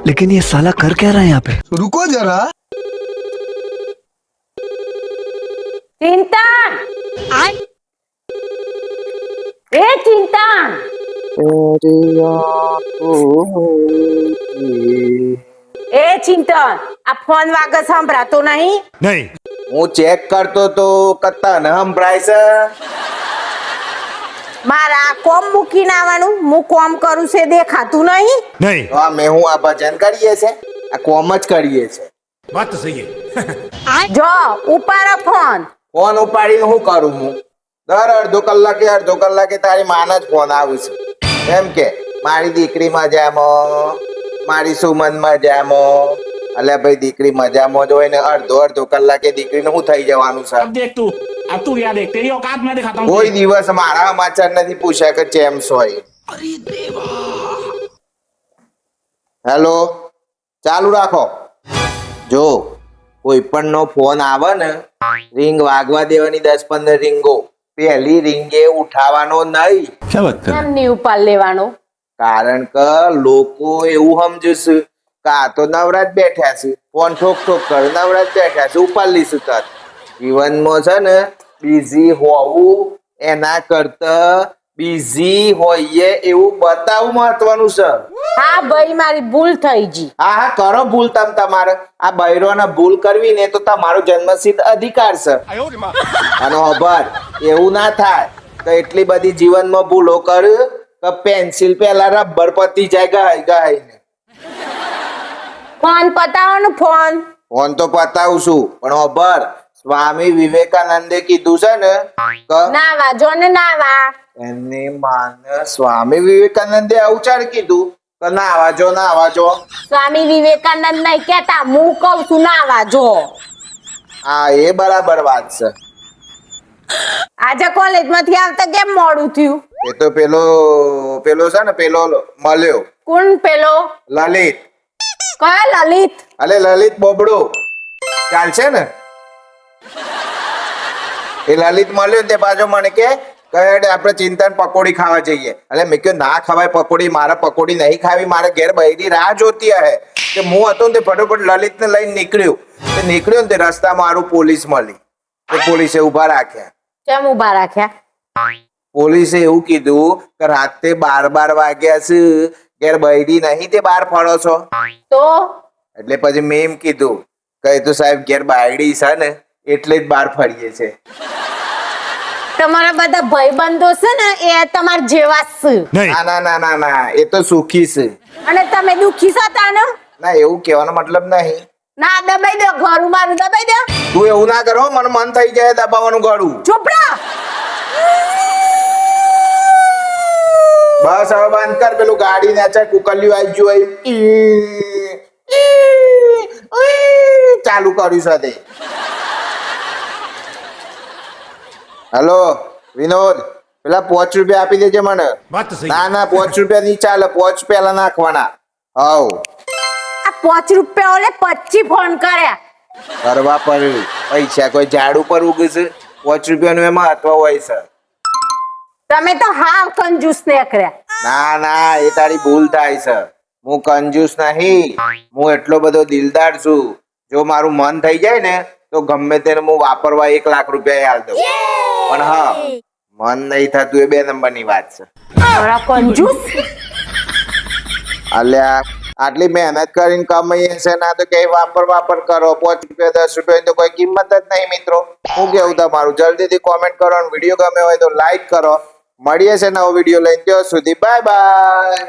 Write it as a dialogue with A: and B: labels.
A: लेकिन ये साला कर क्या रहा है यहाँ पे?
B: रुको जरा.
C: ચિંતન એ ચિંતન એ ચિંતન આ ફોન વાગે સંભળાતો નહીં?
A: नहीं.
D: હું ચેક કરતો તો કત્તા ન સંભળાય છે.
C: મારા કોમ મૂકીને આવવાનું, હું કોમ કરું છે દેખાતું નહીં?
A: नहीं.
D: તો આ મેં હું આ ભજન કરીએ છે, આ કોમ જ કરીએ છે.
A: बात तो सही है.
C: જો ઉપાડો ફોન.
D: ફોન ઉપાડીને શું કરું હું? દર અડધો કલાકે તારી માના જ ફોન આવે છે. એમ કે મારી દીકરી મજામાં, મારી સુમન મજામાં. અલ્યા ભાઈ દીકરી મજામાં જ હોય ને અડધો કલાકે દીકરીને શું થઈ જવાનું છે?
E: अब देख तू यार देख तेरी औकात मैं दिखाता हूँ
D: કોઈ દિવસ મારા સમાચાર નથી પૂછ્યા કે ચેમ્સ હોય. હેલો, ચાલુ રાખો. જો કોઈ પણ નો ફોન આવે ને, રિંગ વાગવા દેવાની 10-15 રીંગો. પહેલી રીંગે ઉઠાવવાનો નહીં.
A: क्या बात कर?
C: કેમ નહીં ઉપાડ લેવાનો?
D: કારણ કે લોકો એવું સમજે છે કે આ તો નવરાત બેઠા છે, ફોન ઠોક કરે, નવરાત બેઠા છે, ઉપાડી લીધું તરત. જીવનમાં છે ને બિઝી હોવું એના કરતા બિઝી હોઈએ એવું બતાવવું મહત્વનું છે.
C: હા ભાઈ, મારી ભૂલ થઈ ગઈ.
D: હા કરો ભૂલ તમારે. આ બૈરોને ભૂલ કરવી ને તો તમારો જન્મસિદ્ધ અધિકાર છે. અને ખબર એવું ના થાય તો એટલી બધી જીવનમાં ભૂલો કર કે પેન્સિલ પેલા રબર પતી જાય ગાય.
C: ફોન પતાવવાનું ફોન.
D: ફોન તો પતાવું છું પણ ખબર સ્વામી વિવેકાનંદે કીધું છે ને કે
C: નાવા જો ને નાવા.
D: એની માને સ્વામી વિવેકાનંદે આવું ચાર કીધું કે નાવા જો.
C: સ્વામી વિવેકાનંદ નહીં કેતા, હું કઉ છું નાવા જો.
D: હા એ બરાબર વાત છે.
C: આજે કોલેજ માંથી આવતા કેમ મોડું થયું?
D: એ તો પેલો છે ને પેલો મળ્યો
C: કોણ પેલો?
D: લલિત.
C: કયો લલિત?
D: અલે લલિત બોબડો ચાલશે ને? એ લલિત મળ્યો ને તે પાછો મને કે આપણે ચિંતન પકોડી ખાવા જઈએ. એટલે મેં કહ્યું ના ખવાય પકોડી, મારે પકોડી નહીં ખાવી, મારે ઘેર બૈરી રાહ જોતી હે. કે હું હતો ને તે ફટોફટ લલિતને લઈને નીકળ્યો ને તે રસ્તામાં મારું પોલીસ મળી. તે પોલીસે ઉભા રાખ્યા.
C: કેમ ઉભા રાખ્યા?
D: પોલીસે એવું કીધું કે રાતે 12 વાગ્યા છે, ઘેર બૈરી નહીં તે બહાર ફરો છો.
C: તો
D: એટલે પછી મેં એમ કીધું કે એ તો સાહેબ ઘેર બાયડી છે ને એટલે જ બહાર ફરીએ છે.
C: તમારા બધા ભાઈબંધો છે ને એ તમારા જેવા જ છે.
A: नहीं.
D: ના એ તો સુખી છે.
C: અને તમે દુખી છો તાને?
D: ના એવું કહેવાનો મતલબ નહીં.
C: ના દબાઈ દો, ઘરું મારું દબાઈ દો.
D: તું એવું ના કરો, મને મન થઈ જાય દબાવવાનું ગળું.
C: ચૂપ રહો.
D: બસ હવે બંધ કર, પેલું ગાડી નાચા કુકલ્યું આવી ગયું ચાલુ કર્યું સાથે. હેલો વિનોદ, પેલા 5 રૂપિયા આપી દેજે મને.
A: बात तो सही.
D: ના 5 રૂપિયા નહીં ચાલે, 5 પેલા નાખવાના. હાઉ
C: આ 5 રૂપિયા ઓલે 25 ફોન કર્યા.
D: કરવા પર પૈસા કોઈ ઝાડ ઉપર ઉગે છે? 5 રૂપિયાનું એમાં મહત્વ હોય છે.
C: તમે તો હાવ કંજૂસ નીકળ્યા.
D: ના એ તારી ભૂલ થાય છે. હું કંજૂસ નહીં, હું એટલો બધો દિલદાર છું. જો મારું મન થઈ જાય ને તો ગમે તેને હું વાપરવા 1 લાખ રૂપિયા આલ દઉં. પણ હા, મન નહીં થતું એ 2 નંબરની વાત છે.
C: થોડા કંજૂસ.
D: અલ્યા આટલી મહેનત કરીને કમાઈએ છે ના તો કઈ વાપર કરો. 5 રૂપિયા 10 રૂપિયા તો કોઈ કિંમત જ નહીં મિત્રો. હું કેવું તમારું? જલ્દીથી કોમેન્ટ કરો અને વિડીયો ગમે હોય તો લાઈક કરો. મળીએ છે નવો વિડીયો લઈને. ત્યાં સુધી બાય બાય.